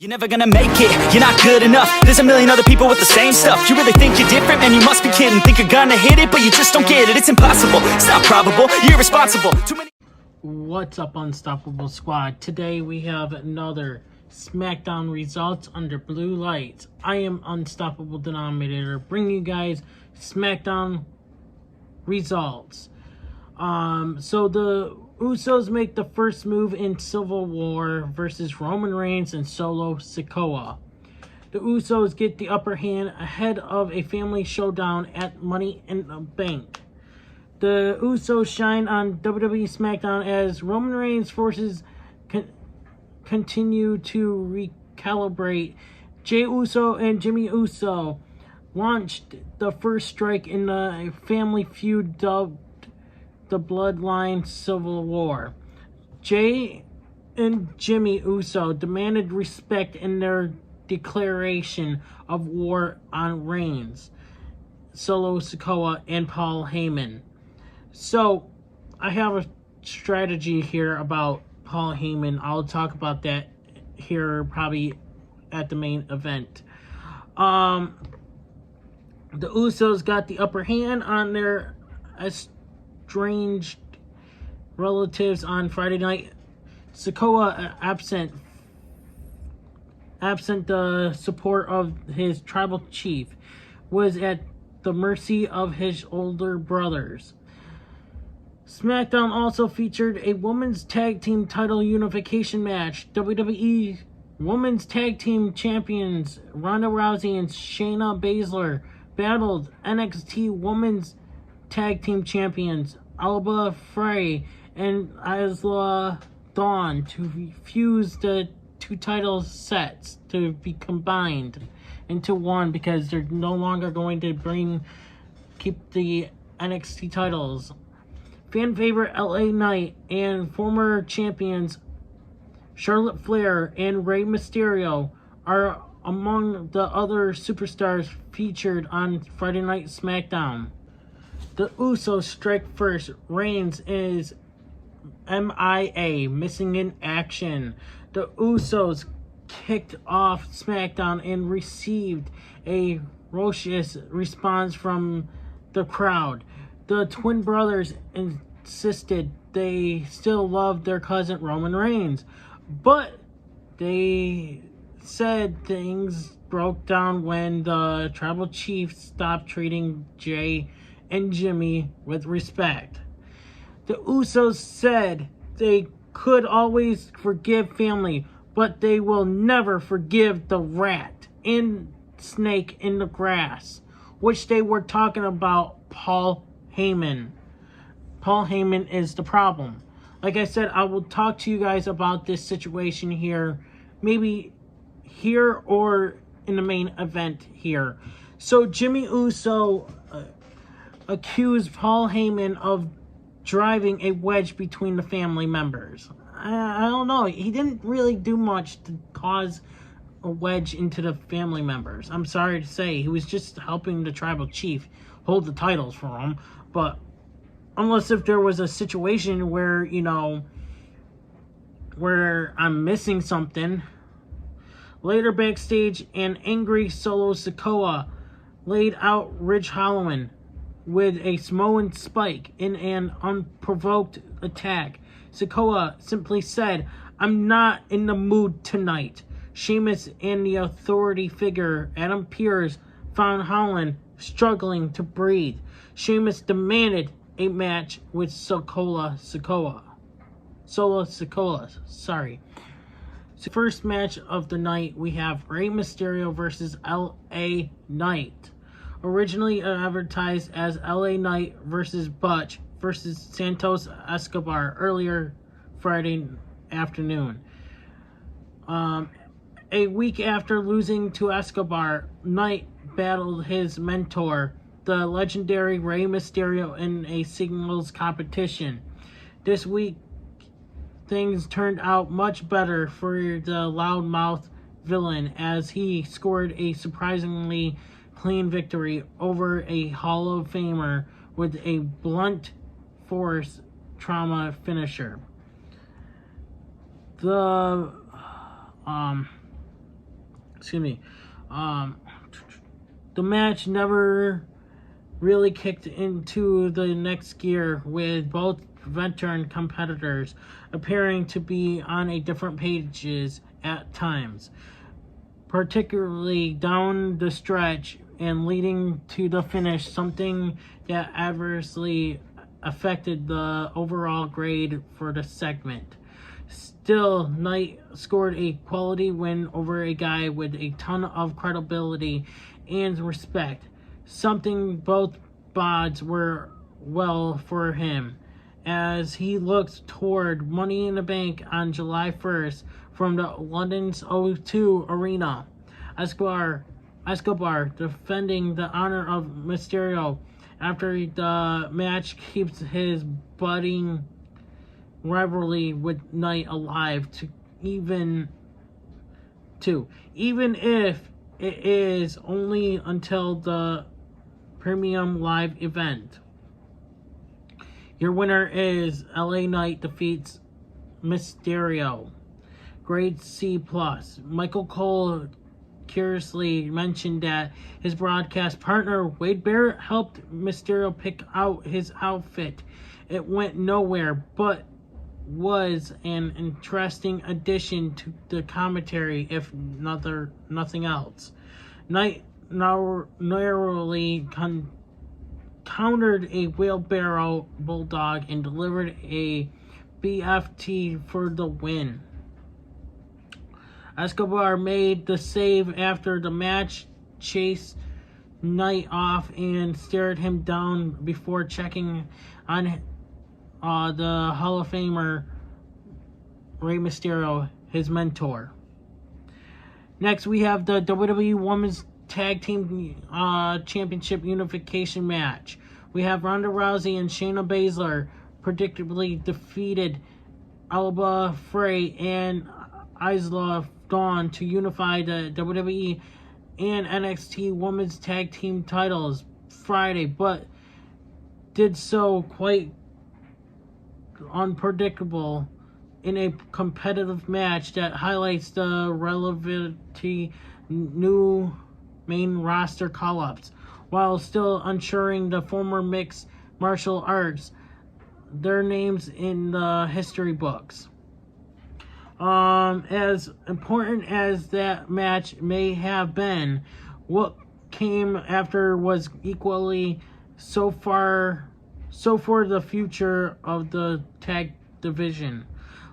You're never gonna make it, you're not good enough. There's a million other people with the same stuff. You really think you're different? Man, you must be kidding. Think you're gonna hit it, but you just don't get it. It's impossible, it's not probable, you're irresponsible. Too many. What's up, Unstoppable Squad? Today we have another SmackDown results under blue lights. I am Unstoppable Denominator, bringing you guys SmackDown results. So the Usos make the first move in Civil War versus Roman Reigns and Solo Sikoa. The Usos get the upper hand ahead of a family showdown at Money in the Bank. The Usos shine on WWE SmackDown as Roman Reigns forces continue to recalibrate. Jey Uso and Jimmy Uso launched the first strike in the family feud dubbed the Bloodline Civil War. Jey and Jimmy Uso demanded respect in their declaration of war on Reigns, Solo Sikoa, and Paul Heyman. So, I have a strategy here about Paul Heyman. I'll talk about that here probably at the main event. The Usos got the upper hand on their estranged relatives on Friday night. Sikoa, absent the support of his tribal chief, was at the mercy of his older brothers. SmackDown also featured a women's tag team title unification match. WWE Women's Tag Team Champions Ronda Rousey and Shayna Baszler battled NXT Women's Tag Team Champions Alba Frey and Isla Dawn to fuse the two title sets to be combined into one, because they're no longer going to keep the NXT titles. Fan favorite LA Knight and former champions Charlotte Flair and Rey Mysterio are among the other superstars featured on Friday Night SmackDown. The Usos strike first. Reigns is MIA, missing in action. The Usos kicked off SmackDown and received a raucous response from the crowd. The twin brothers insisted they still loved their cousin Roman Reigns, but they said things broke down when the tribal chief stopped treating Jey and Jimmy with respect. The Usos said they could always forgive family, but they will never forgive the rat and snake in the grass, which they were talking about Paul Heyman. Paul Heyman is the problem. Like I said, I will talk to you guys about this situation here, maybe here or in the main event here. So Jimmy Uso accused Paul Heyman of driving a wedge between the family members. I don't know. He didn't really do much to cause a wedge into the family members. I'm sorry to say. He was just helping the tribal chief hold the titles for him. But unless if there was a situation where, where I'm missing something. Later backstage, an angry Solo Sikoa laid out Ridge Holloman with a Samoan spike in an unprovoked attack. Sikoa simply said, "I'm not in the mood tonight." Sheamus and the authority figure Adam Pearce found Holland struggling to breathe. Sheamus demanded a match with Solo Sikoa. So first match of the night, we have Rey Mysterio versus LA Knight. Originally advertised as LA Knight versus Butch versus Santos Escobar earlier Friday afternoon. A week after losing to Escobar, Knight battled his mentor, the legendary Rey Mysterio, in a singles competition. This week, things turned out much better for the loudmouth villain as he scored a surprisingly clean victory over a Hall of Famer with a blunt force trauma finisher. The excuse me, the match never really kicked into the next gear, with both veteran competitors appearing to be on a different pages at times, particularly down the stretch and leading to the finish, something that adversely affected the overall grade for the segment. Still, Knight scored a quality win over a guy with a ton of credibility and respect, something both bods were well for him, as he looked toward Money in the Bank on July 1st from the London's O2 Arena. Escobar defending the honor of Mysterio after the match keeps his budding rivalry with Knight alive, even if it is only until the premium live event. Your winner is LA Knight defeats Mysterio. Grade C+. Michael Cole curiously mentioned that his broadcast partner Wade Barrett helped Mysterio pick out his outfit. It went nowhere, but was an interesting addition to the commentary, if nothing else. Knight narrowly countered a wheelbarrow bulldog and delivered a BFT for the win. Escobar made the save after the match, chased Knight off and stared him down before checking on the Hall of Famer Rey Mysterio, his mentor. Next, we have the WWE Women's Tag Team Championship Unification match. We have Ronda Rousey and Shayna Baszler predictably defeated Alba Frey and Isla Dawn to unify the WWE and NXT Women's Tag Team titles Friday, but did so quite unpredictable in a competitive match that highlights the relevancy new main roster call-ups, while still ensuring the former mixed martial arts their names in the history books. As important as that match may have been, what came after was equally so for the future of the tag division.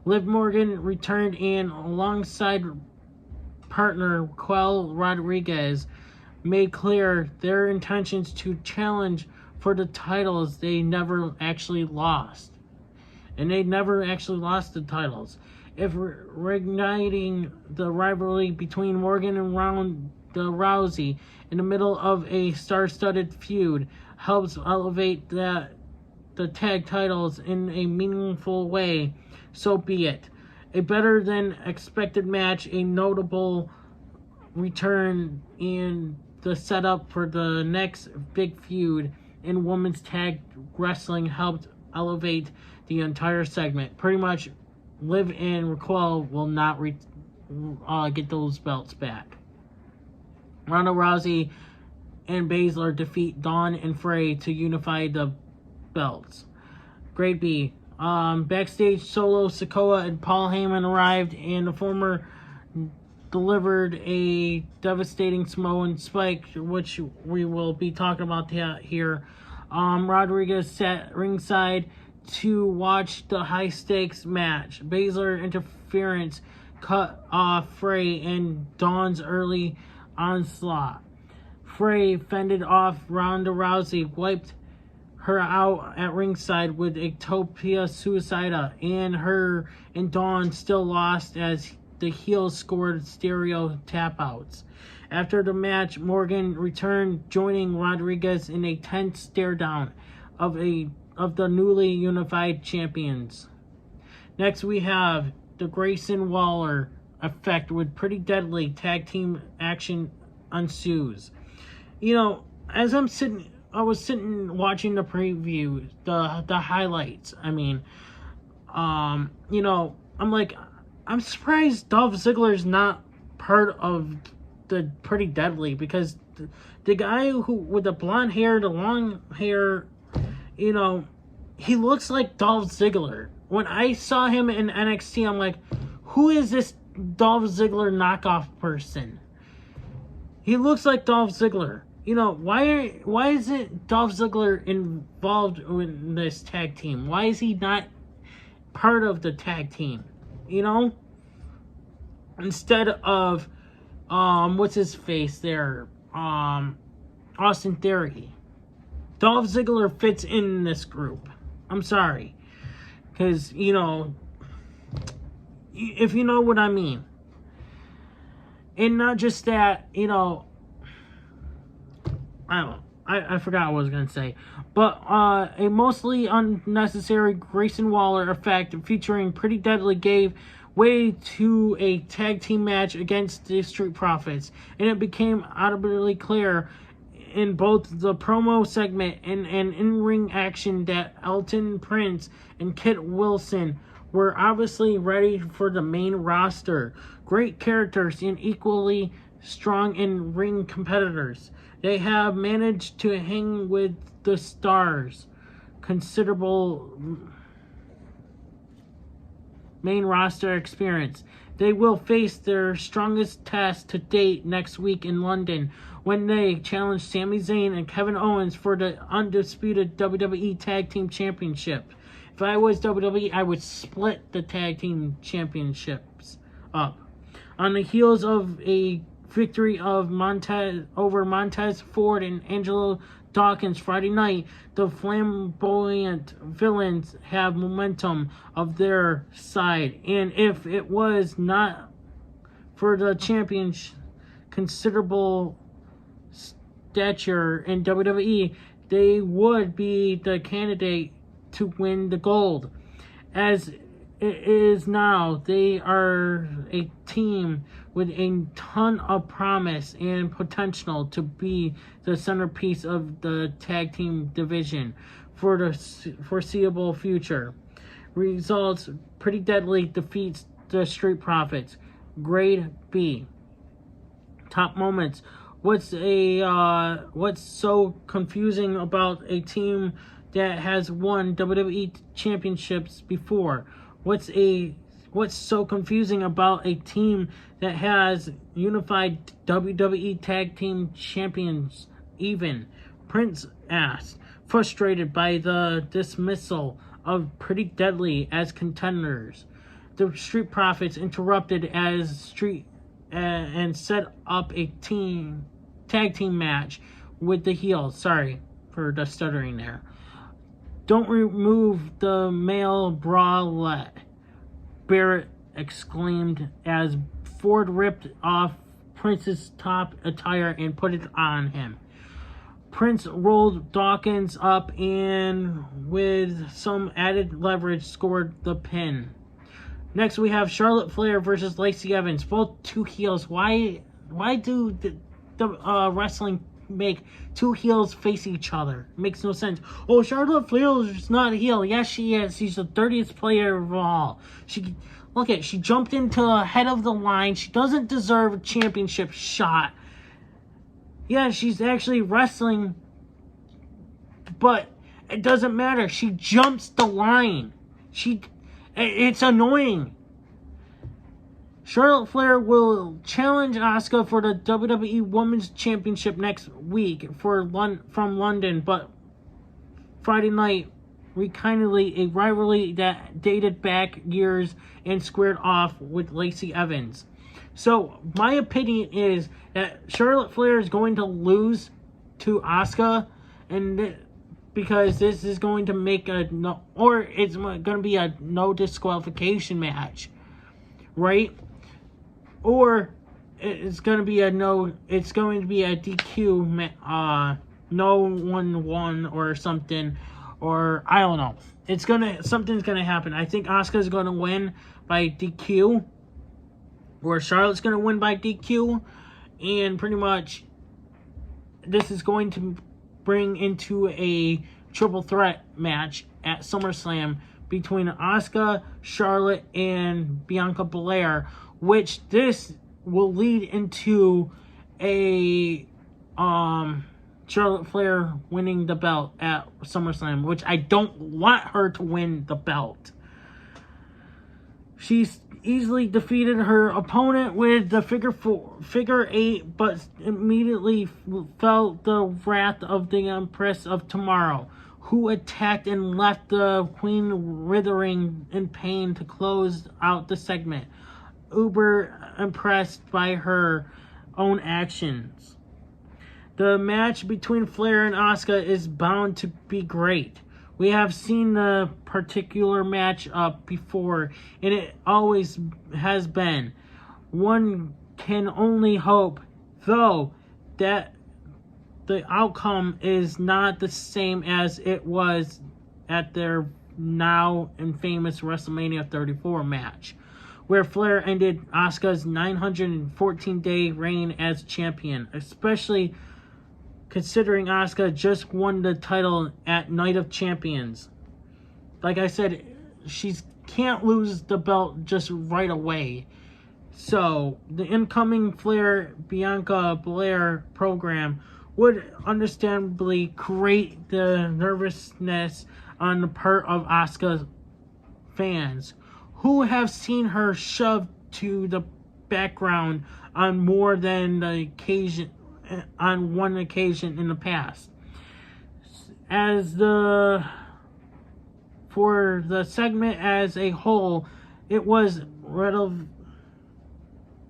Liv Morgan returned and alongside partner Raquel Rodriguez made clear their intentions to challenge for the titles they never actually lost. And they never actually lost the titles. If reigniting the rivalry between Morgan and Ronda Rousey in the middle of a star-studded feud helps elevate the tag titles in a meaningful way, so be it. A better than expected match, a notable return, and the setup for the next big feud in women's tag wrestling helped elevate the entire segment. Pretty much, Liv and Raquel will not get those belts back. Ronda Rousey and Baszler defeat Dawn and Frey to unify the belts. Grade B. Backstage, Solo, Sikoa, and Paul Heyman arrived, and the former delivered a devastating Samoan spike, which we will be talking about here. Rodriguez sat ringside to watch the high-stakes match. Baszler interference cut off Frey and Dawn's early onslaught. Frey fended off Ronda Rousey, wiped her out at ringside with a Topia Suicida, and her and Dawn still lost as the heels scored stereo tap-outs. After the match, Morgan returned, joining Rodriguez in a tense stare-down of the newly unified champions. Next, we have the Grayson Waller effect with pretty deadly tag team action ensues. You know, as I was sitting watching the preview, the highlights. I mean, you know, I'm surprised Dolph Ziggler's not part of the Pretty Deadly, because the guy who with the blonde hair, the long hair, you know, he looks like Dolph Ziggler. When I saw him in NXT, I'm like, who is this Dolph Ziggler knockoff person? He looks like Dolph Ziggler. You know, why isn't Dolph Ziggler involved in this tag team? Why is he not part of the tag team? You know? Instead of, what's his face there? Austin Theory. Dolph Ziggler fits in this group. I'm sorry. Because, you know, if you know what I mean. And not just that, you know, I don't know. I forgot what I was going to say. But a mostly unnecessary Grayson Waller effect featuring Pretty Deadly gave way to a tag team match against the Street Profits. And it became audibly clear in both the promo segment and in-ring action that Elton Prince and Kit Wilson were obviously ready for the main roster. Great characters and equally strong in-ring competitors. They have managed to hang with the stars. Considerable main roster experience. They will face their strongest test to date next week in London when they challenge Sami Zayn and Kevin Owens for the undisputed WWE Tag Team Championship. If I was WWE, I would split the Tag Team Championships up. On the heels of a victory of Montez Ford and Angelo Dawkins Friday night, the flamboyant villains have momentum of their side. And if it was not for the champion's considerable stature in WWE, they would be the candidate to win the gold. As it is now, they are a team with a ton of promise and potential to be the centerpiece of the tag team division for the foreseeable future. Results: Pretty Deadly defeats the Street Profits. Grade B. Top moments: what's so confusing about a team that has won WWE championships before? What's so confusing about a team that has unified WWE Tag Team Champions even? Prince asked, frustrated by the dismissal of Pretty Deadly as contenders. The Street Profits interrupted and set up a tag team match with the heels. Sorry for the stuttering there. Don't remove the male bralette, Barrett exclaimed as Ford ripped off Prince's top attire and put it on him. Prince rolled Dawkins up and with some added leverage scored the pin. Next we have Charlotte Flair versus Lacey Evans, both two heels. Why do the wrestling make two heels face each other? It makes no sense. Oh, Charlotte Flair is not a heel. Yes, she is. She's the dirtiest player of all. She jumped into the head of the line. She doesn't deserve a championship shot. Yeah, she's actually wrestling, but it doesn't matter. She jumps the line. It's annoying. Charlotte Flair will challenge Asuka for the WWE Women's Championship next week from London, but Friday night rekindled a rivalry that dated back years and squared off with Lacey Evans. So my opinion is that Charlotte Flair is going to lose to Asuka, and because this is going to make it's going to be a no disqualification match, right? Or it's going to be a DQ, no 1-1 or something, or I don't know. Something's gonna happen. I think Asuka's gonna win by DQ, or Charlotte's gonna win by DQ, and pretty much this is going to bring into a triple threat match at SummerSlam between Asuka, Charlotte, and Bianca Belair, which this will lead into a Charlotte Flair winning the belt at SummerSlam, which I don't want her to win the belt. She's easily defeated her opponent with the figure 8, but immediately felt the wrath of the Empress of Tomorrow, who attacked and left the Queen writhing in pain to close out the segment, uber impressed by her own actions. The match between Flair and Asuka is bound to be great. We have seen the particular match up before, and it always has been. One can only hope, though, that the outcome is not the same as it was at their now infamous WrestleMania 34 match, where Flair ended Asuka's 914-day reign as champion, especially considering Asuka just won the title at Night of Champions. Like I said, she can't lose the belt just right away. So, the incoming Flair-Bianca Belair program would understandably create the nervousness on the part of Asuka's fans, who have seen her shoved to the background on more than the occasion. On one occasion in the past. For the segment as a whole, it was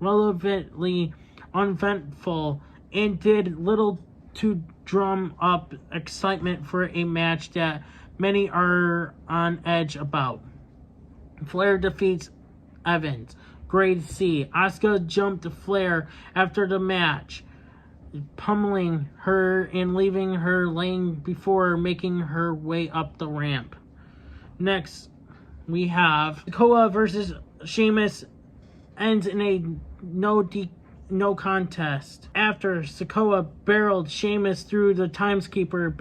relevantly uneventful and did little to drum up excitement for a match that many are on edge about. Flair defeats Evans. Grade C. Asuka jumped Flair after the match, pummeling her and leaving her laying before making her way up the ramp. Next, we have Sikoa versus Sheamus ends in a no contest after Sikoa barreled Sheamus through the Timeskeeper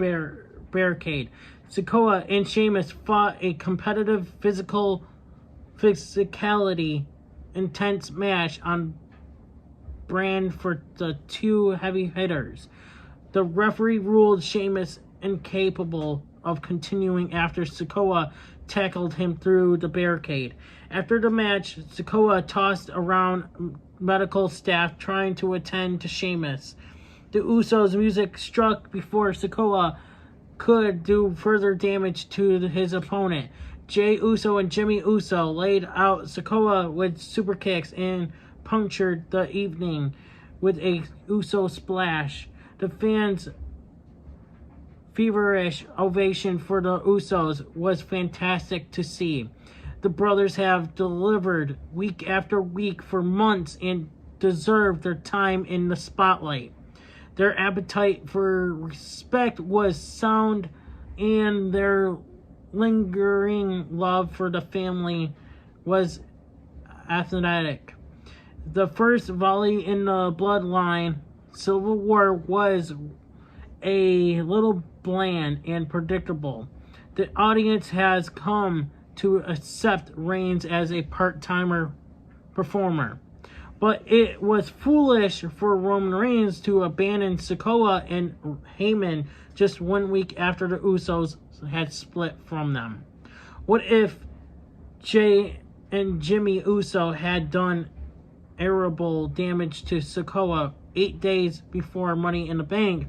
barricade. Sikoa and Sheamus fought a competitive physicality intense match on brand for the two heavy hitters. The referee ruled Sheamus incapable of continuing after Sikoa tackled him through the barricade. After the match, Sikoa tossed around medical staff trying to attend to Sheamus. The Usos' music struck before Sikoa could do further damage to his opponent. Jey Uso and Jimmy Uso laid out Sikoa with super kicks and punctured the evening with a Uso splash. The fans' feverish ovation for the Usos was fantastic to see. The brothers have delivered week after week for months and deserve their time in the spotlight. Their appetite for respect was sound, and their lingering love for the family was athletic. The first volley in the Bloodline Civil War was a little bland and predictable. The audience has come to accept Reigns as a part-timer performer. But it was foolish for Roman Reigns to abandon Sikoa and Heyman just 1 week after the Usos had split from them. What if Jey and Jimmy Uso had done irreparable damage to Sikoa 8 days before Money in the Bank?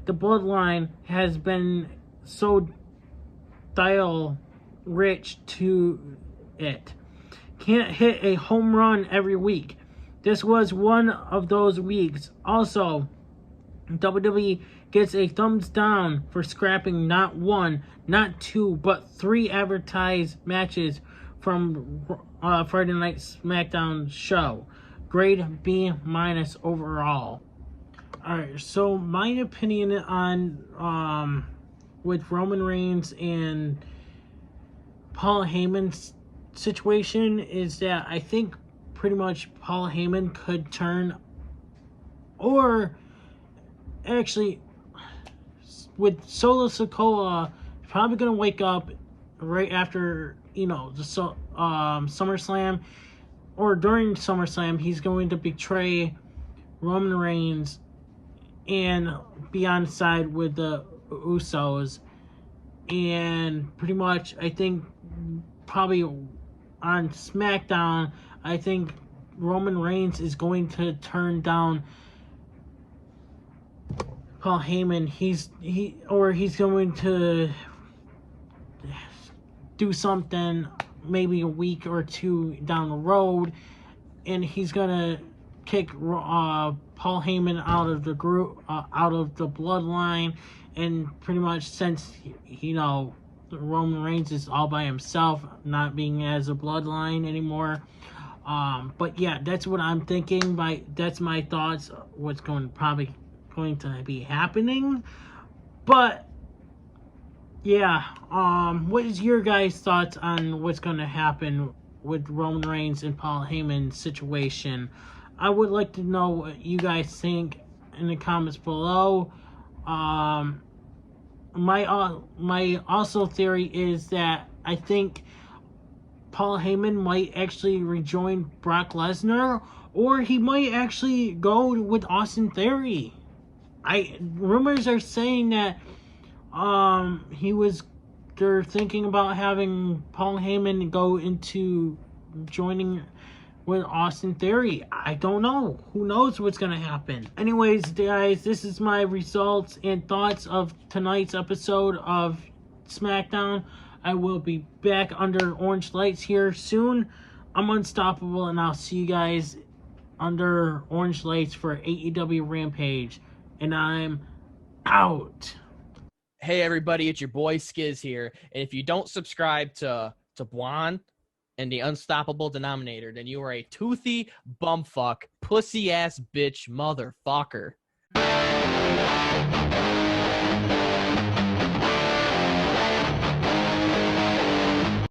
The Bloodline has been so dial-rich to it. Can't hit a home run every week. This was one of those weeks. Also, WWE gets a thumbs down for scrapping not one, not two, but 3 advertised matches from Friday Night SmackDown show. Grade B- overall. Alright, so my opinion on with Roman Reigns and Paul Heyman's situation is that I think pretty much Paul Heyman could turn, or actually with Solo Sikoa probably going to wake up right after, the SummerSlam, or during SummerSlam. He's going to betray Roman Reigns and be on side with the Usos. And pretty much, I think, probably on SmackDown, I think Roman Reigns is going to turn down Paul Heyman. He's going to do something maybe a week or two down the road, and he's gonna kick Paul Heyman out of the group, out of the bloodline, and pretty much since Roman Reigns is all by himself, not being as a bloodline anymore. But yeah, that's what I'm thinking. That's my thoughts. What's probably going to be happening. But yeah, what is your guys' thoughts on what's going to happen with Roman Reigns and Paul Heyman's situation? I would like to know what you guys think in the comments below. My also theory is that I think Paul Heyman might actually rejoin Brock Lesnar, or he might actually go with Austin Theory. Rumors are saying that they're thinking about having Paul Heyman go into joining with Austin Theory. I don't know. Who knows what's going to happen? Anyways, guys, this is my results and thoughts of tonight's episode of SmackDown. I will be back under orange lights here soon. I'm unstoppable, and I'll see you guys under orange lights for AEW Rampage. And I'm out. Hey everybody, it's your boy Skiz here. And if you don't subscribe to Blonde and the Unstoppable Denominator, then you are a toothy bumfuck, pussy ass bitch motherfucker.